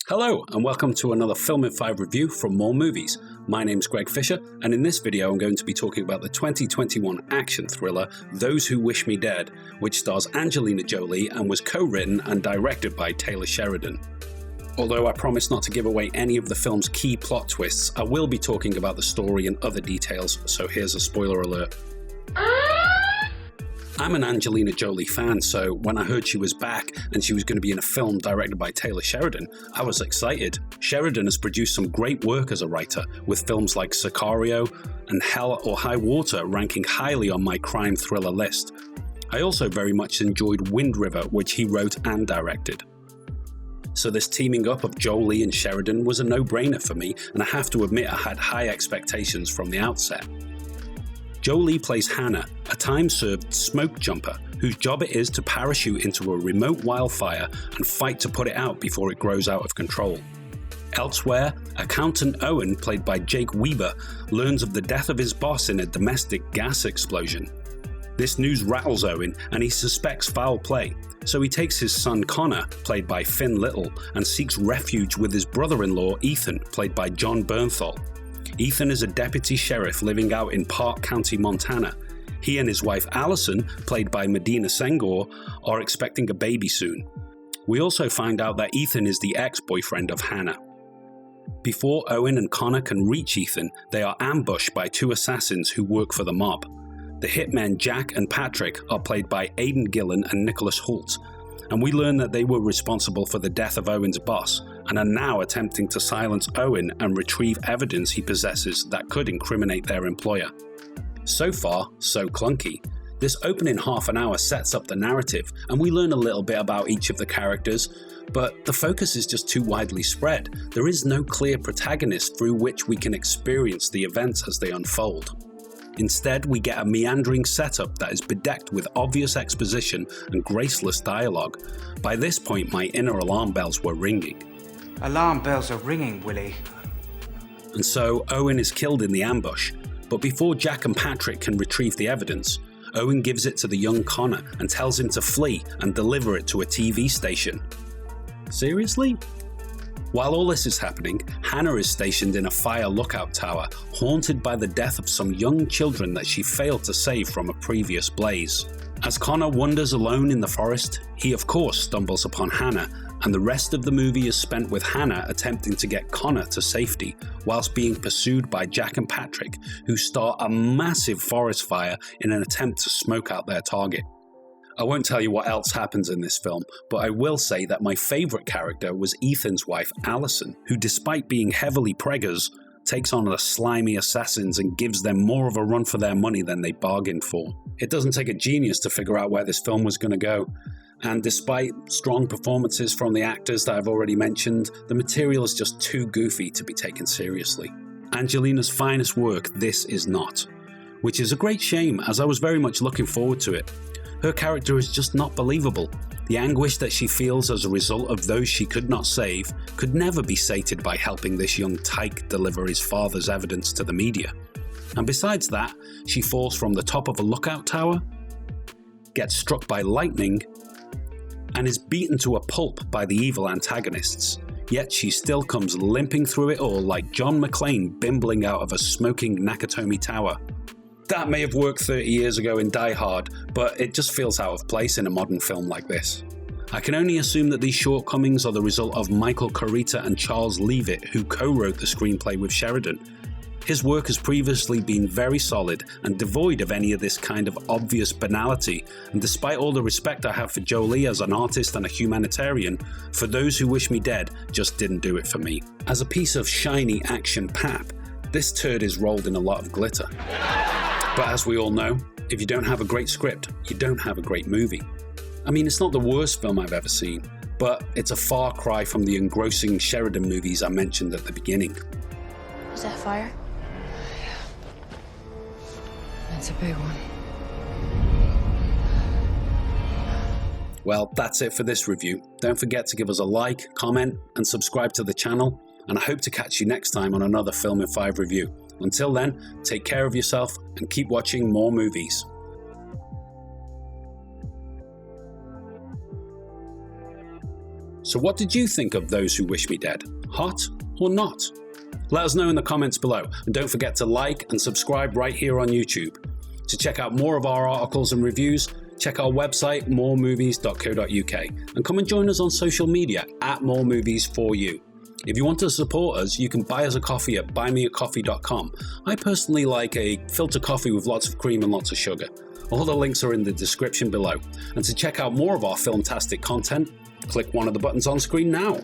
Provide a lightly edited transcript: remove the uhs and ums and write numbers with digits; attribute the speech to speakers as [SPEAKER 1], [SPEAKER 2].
[SPEAKER 1] Hello and welcome to another Film in 5 review from More Movies. My name's Greg Fisher, and in this video I'm going to be talking about the 2021 action thriller Those Who Wish Me Dead, which stars Angelina Jolie and was co-written and directed by Taylor Sheridan. Although I promise not to give away any of the film's key plot twists, I will be talking about the story and other details, so here's a spoiler alert. I'm an Angelina Jolie fan, so when I heard she was back and she was going to be in a film directed by Taylor Sheridan, I was excited. Sheridan has produced some great work as a writer, with films like Sicario and Hell or High Water ranking highly on my crime thriller list. I also very much enjoyed Wind River, which he wrote and directed. So this teaming up of Jolie and Sheridan was a no-brainer for me, and I have to admit I had high expectations from the outset. Jolie plays Hannah, a time-served smokejumper whose job it is to parachute into a remote wildfire and fight to put it out before it grows out of control. Elsewhere, accountant Owen, played by Jake Weber, learns of the death of his boss in a domestic gas explosion. This news rattles Owen and he suspects foul play, so he takes his son Connor, played by Finn Little, and seeks refuge with his brother-in-law Ethan, played by John Bernthal. Ethan is a deputy sheriff living out in Park County, Montana. He and his wife Allison, played by Medina Senghor, are expecting a baby soon. We also find out that Ethan is the ex-boyfriend of Hannah. Before Owen and Connor can reach Ethan, they are ambushed by two assassins who work for the mob. The hitmen Jack and Patrick are played by Aidan Gillen and Nicholas Hoult, and we learn that they were responsible for the death of Owen's boss, and are now attempting to silence Owen and retrieve evidence he possesses that could incriminate their employer. So far, so clunky. This opening half an hour sets up the narrative, and we learn a little bit about each of the characters, but the focus is just too widely spread. There is no clear protagonist through which we can experience the events as they unfold. Instead, we get a meandering setup that is bedecked with obvious exposition and graceless dialogue. By this point, my inner alarm bells were ringing.
[SPEAKER 2] Alarm bells are ringing, Willie.
[SPEAKER 1] And so, Owen is killed in the ambush. But before Jack and Patrick can retrieve the evidence, Owen gives it to the young Connor and tells him to flee and deliver it to a TV station. Seriously? While all this is happening, Hannah is stationed in a fire lookout tower, haunted by the death of some young children that she failed to save from a previous blaze. As Connor wanders alone in the forest, he of course stumbles upon Hannah, and the rest of the movie is spent with Hannah attempting to get Connor to safety, whilst being pursued by Jack and Patrick, who start a massive forest fire in an attempt to smoke out their target. I won't tell you what else happens in this film, but I will say that my favourite character was Ethan's wife Allison, who despite being heavily preggers, takes on the slimy assassins and gives them more of a run for their money than they bargained for. It doesn't take a genius to figure out where this film was going to go, and despite strong performances from the actors that I've already mentioned, the material is just too goofy to be taken seriously. Angelina's finest work this is not, which is a great shame as I was very much looking forward to it. Her character is just not believable. The anguish that she feels as a result of those she could not save could never be sated by helping this young tyke deliver his father's evidence to the media. And besides that, she falls from the top of a lookout tower, gets struck by lightning, and is beaten to a pulp by the evil antagonists. Yet she still comes limping through it all like John McClane bimbling out of a smoking Nakatomi Tower. That may have worked 30 years ago in Die Hard, but it just feels out of place in a modern film like this. I can only assume that these shortcomings are the result of Michael Carita and Charles Leavitt, who co-wrote the screenplay with Sheridan. His work has previously been very solid and devoid of any of this kind of obvious banality, and despite all the respect I have for Jolie as an artist and a humanitarian, For Those Who Wish Me Dead just didn't do it for me. As a piece of shiny action pap, this turd is rolled in a lot of glitter. But as we all know, if you don't have a great script, you don't have a great movie. I mean, it's not the worst film I've ever seen, but it's a far cry from the engrossing Sheridan movies I mentioned at the beginning.
[SPEAKER 3] Is that fire? That's a big one.
[SPEAKER 1] Well, that's it for this review. Don't forget to give us a like, comment, and subscribe to the channel, and I hope to catch you next time on another Film in 5 review. Until then, take care of yourself and keep watching more movies. So what did you think of Those Who Wish Me Dead? Hot or not? Let us know in the comments below, and don't forget to like and subscribe right here on YouTube. To check out more of our articles and reviews, check our website moremovies.co.uk and come and join us on social media at moremovies4u. If you want to support us, you can buy us a coffee at buymeacoffee.com. I personally like a filter coffee with lots of cream and lots of sugar. All the links are in the description below. And to check out more of our filmtastic content, click one of the buttons on screen now.